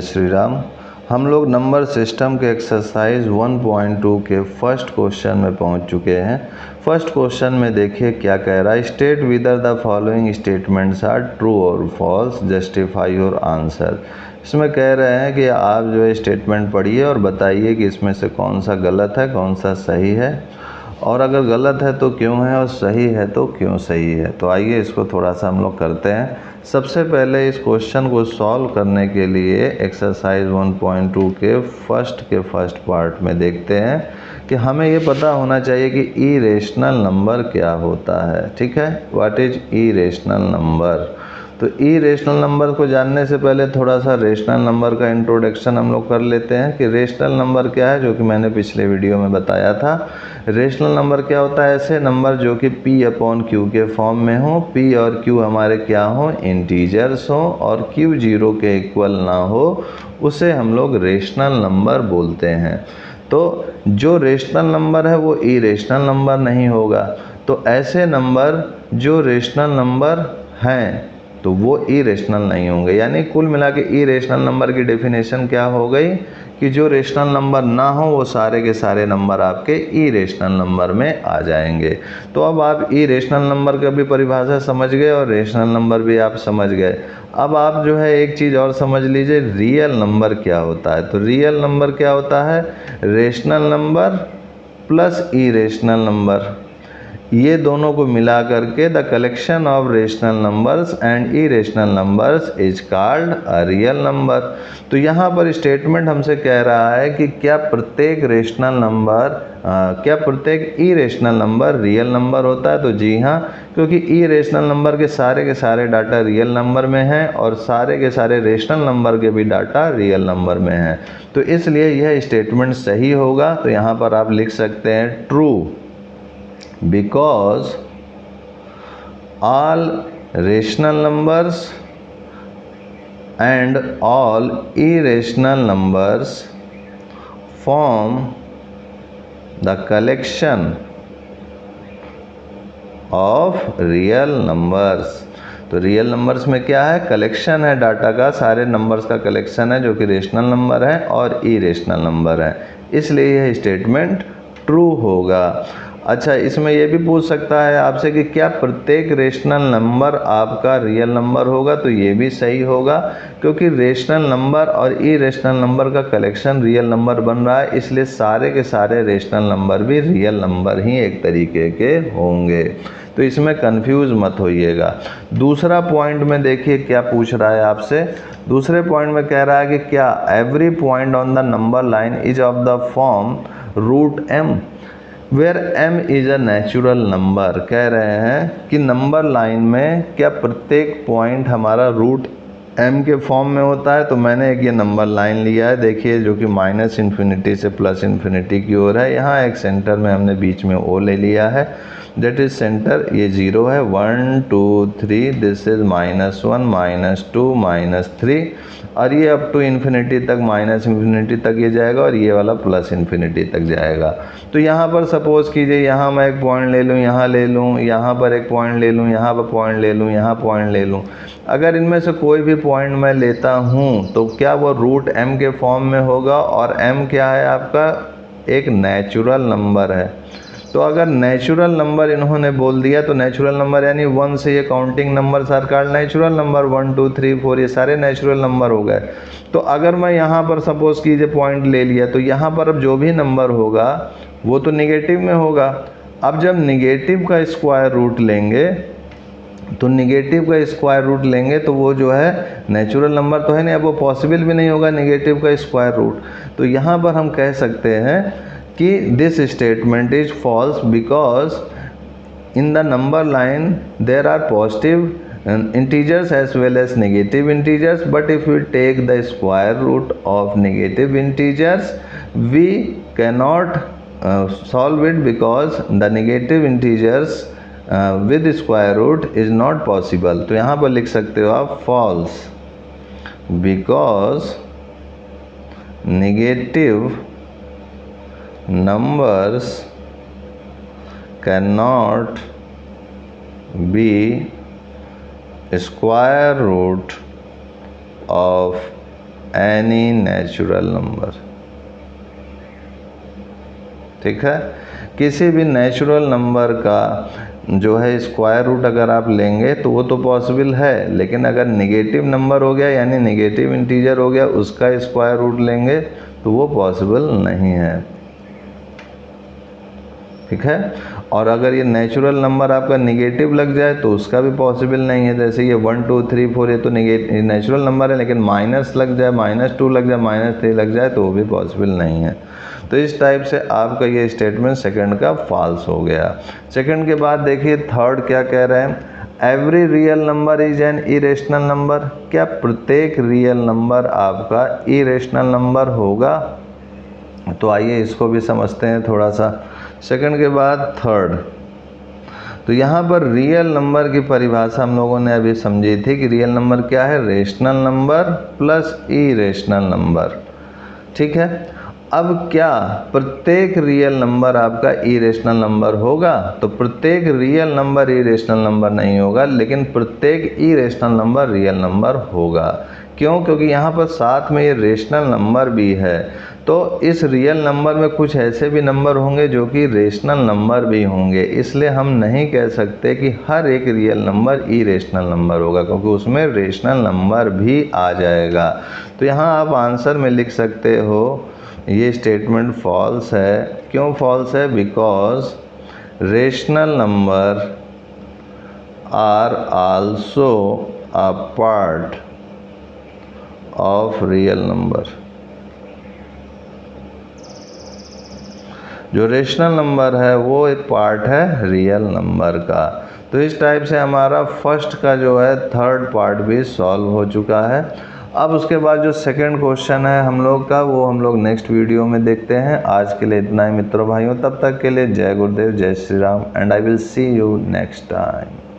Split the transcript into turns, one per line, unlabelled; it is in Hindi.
जय श्री राम। हम लोग नंबर सिस्टम के एक्सरसाइज 1.2 के फर्स्ट क्वेश्चन में पहुंच चुके हैं। फर्स्ट क्वेश्चन में देखिए क्या कह रहा है। State whether the following statements are true और फॉल्स, जस्टिफाई योर आंसर। इसमें कह रहे हैं कि आप जो है स्टेटमेंट पढ़िए और बताइए कि इसमें से कौन सा गलत है कौन सा सही है, और अगर गलत है तो क्यों है और सही है तो क्यों सही है। तो आइए इसको थोड़ा सा हम लोग करते हैं। सबसे पहले इस क्वेश्चन को सॉल्व करने के लिए एक्सरसाइज 1.2 के फर्स्ट पार्ट में देखते हैं कि हमें ये पता होना चाहिए कि इरेशनल नंबर क्या होता है। ठीक है, व्हाट इज इरेशनल नंबर। तो इरेशनल नंबर को जानने से पहले थोड़ा सा रेशनल नंबर का इंट्रोडक्शन हम लोग कर लेते हैं कि रेशनल नंबर क्या है, जो कि मैंने पिछले वीडियो में बताया था। रेशनल नंबर क्या होता है, ऐसे नंबर जो कि P/Q के फॉर्म में हो। P और Q हमारे क्या हो, इंटीजर्स हो, और Q 0 के इक्वल ना हो, उसे हम लोग रेशनल नंबर बोलते हैं। तो जो रेशनल नंबर है वो इरेशनल नंबर नहीं होगा। तो ऐसे नंबर जो रेशनल नंबर हैं तो वो इरेशनल नहीं होंगे। यानी कुल मिला के इरेशनल नंबर की डेफिनेशन क्या हो गई कि जो रेशनल नंबर ना हो वो सारे के सारे नंबर आपके इरेशनल नंबर में आ जाएंगे। तो अब आप इरेशनल नंबर का भी परिभाषा समझ गए और रेशनल नंबर भी आप समझ गए। अब आप जो है एक चीज़ और समझ लीजिए, रियल नंबर क्या होता है। तो रियल नंबर क्या होता है, rational number plus irrational number, ये दोनों को मिला करके the collection of rational numbers and irrational numbers is called a real number. तो यहाँ पर स्टेटमेंट हमसे कह रहा है कि क्या प्रत्येक इरेशनल नंबर रियल नंबर होता है। तो जी हाँ, क्योंकि इरेशनल नंबर के सारे डाटा रियल नंबर में हैं और सारे के सारे रेशनल नंबर के भी डाटा रियल नंबर में हैं। तो इसलिए यह स्टेटमेंट सही होगा। तो यहाँ पर आप लिख सकते हैं true, because all rational numbers and all irrational numbers form the collection of real numbers। तो रियल नंबर्स में क्या है, कलेक्शन है डाटा का, सारे नंबर्स का कलेक्शन है जो कि रेशनल नंबर है और इरेशनल नंबर है। इसलिए यह स्टेटमेंट ट्रू होगा। अच्छा, इसमें यह भी पूछ सकता है आपसे कि क्या प्रत्येक रेशनल नंबर आपका रियल नंबर होगा। तो ये भी सही होगा, क्योंकि रेशनल नंबर और इरेशनल नंबर का कलेक्शन रियल नंबर बन रहा है, इसलिए सारे के सारे रेशनल नंबर भी रियल नंबर ही एक तरीके के होंगे। तो इसमें कंफ्यूज मत होइएगा। दूसरा पॉइंट में देखिए क्या पूछ रहा है आपसे। दूसरे पॉइंट में कह रहा है कि क्या every point on the number line is of the form root m where m is a natural number. कह रहे हैं कि नंबर लाइन में क्या प्रत्येक पॉइंट हमारा रूट m के फॉर्म में होता है। तो मैंने एक ये नंबर लाइन लिया है, देखिए, जो कि -∞ से +∞ की ओर है। यहाँ एक सेंटर में हमने बीच में O ले लिया है, दैट इज सेंटर, ये 0 है। 1 2 3, दिस इज -1 -2 -3, और ये अप टू इन्फिनिटी तक, -∞ तक ये जाएगा, और ये वाला +∞ तक जाएगा। तो यहाँ पर सपोज कीजिए, यहाँ मैं एक पॉइंट ले लूँ, यहाँ ले लूँ, यहाँ पर एक पॉइंट ले लूँ, यहाँ पर पॉइंट ले लूँ, यहाँ पॉइंट ले लूँ। अगर इनमें से कोई भी पॉइंट मैं लेता हूँ तो क्या वो रूट m के फॉर्म में होगा, और m क्या है आपका, एक नेचुरल नंबर है। तो अगर नेचुरल नंबर इन्होंने बोल दिया तो नेचुरल नंबर यानी 1 से ये counting number are called natural number, 1 2 3 4 ये सारे नेचुरल नंबर हो गए। तो अगर मैं यहाँ पर सपोज कीजिए पॉइंट ले लिया, तो यहाँ पर अब जो भी नंबर होगा वो तो निगेटिव में होगा। अब जब निगेटिव का स्क्वायर रूट लेंगे तो वो जो है नेचुरल नंबर तो है नहीं, अब वो पॉसिबल भी नहीं होगा निगेटिव का स्क्वायर रूट। तो यहाँ पर हम कह सकते हैं कि this statement is false because in the number line there are positive integers as well as negative integers, but if we take the square root of negative integers we cannot solve it, because the negative integers with square root is not possible। तो यहाँ पर लिख सकते हो आप false, because negative numbers cannot be square root of any natural number. ठीक है, किसी भी नेचुरल नंबर का जो है स्क्वायर रूट अगर आप लेंगे तो वो तो पॉसिबल है, लेकिन अगर नेगेटिव नंबर हो गया यानी नेगेटिव इंटीजर हो गया उसका स्क्वायर रूट लेंगे तो वो पॉसिबल नहीं है। ठीक है, और अगर ये नेचुरल नंबर आपका निगेटिव लग जाए तो उसका भी पॉसिबल नहीं है। जैसे ये 1 2 3 4 ये तो नेचुरल नंबर है, लेकिन माइनस लग जाए, -2 लग जाए, -3 लग जाए तो वो भी पॉसिबल नहीं है। तो इस टाइप से आपका ये स्टेटमेंट सेकंड का फॉल्स हो गया। सेकंड के बाद देखिए थर्ड क्या कह रहे हैं, every real number is an irrational number. क्या प्रत्येक रियल नंबर आपका इरेशनल नंबर होगा? तो आइए इसको भी समझते हैं थोड़ा सा। सेकंड के बाद थर्ड, तो यहाँ पर रियल नंबर की परिभाषा हम लोगों ने अभी समझी थी कि रियल नंबर क्या है, rational number plus irrational number. ठीक है, अब क्या प्रत्येक रियल नंबर आपका इरेशनल नंबर होगा? तो प्रत्येक रियल नंबर इरेशनल नंबर नहीं होगा, लेकिन प्रत्येक इरेशनल नंबर रियल नंबर होगा। क्यों? क्योंकि यहाँ पर साथ में ये रेशनल नंबर भी है, तो इस रियल नंबर में कुछ ऐसे भी नंबर होंगे जो कि रेशनल नंबर भी होंगे। इसलिए हम नहीं कह सकते कि हर एक रियल नंबर इरेशनल नंबर होगा, क्योंकि उसमें रेशनल नंबर भी आ जाएगा। तो यहाँ आप आंसर में लिख सकते हो ये स्टेटमेंट फॉल्स है। क्यों फॉल्स है? Because rational number are also a part of real number. जो रेशनल नंबर है वो एक पार्ट है रियल नंबर का। तो इस टाइप से हमारा फर्स्ट का जो है थर्ड पार्ट भी सॉल्व हो चुका है। अब उसके बाद जो सेकंड क्वेश्चन है हम लोग का, वो हम लोग नेक्स्ट वीडियो में देखते हैं। आज के लिए इतना ही मित्रों भाइयों, तब तक के लिए जय गुरुदेव, जय Shri Ram, and I will see you next time.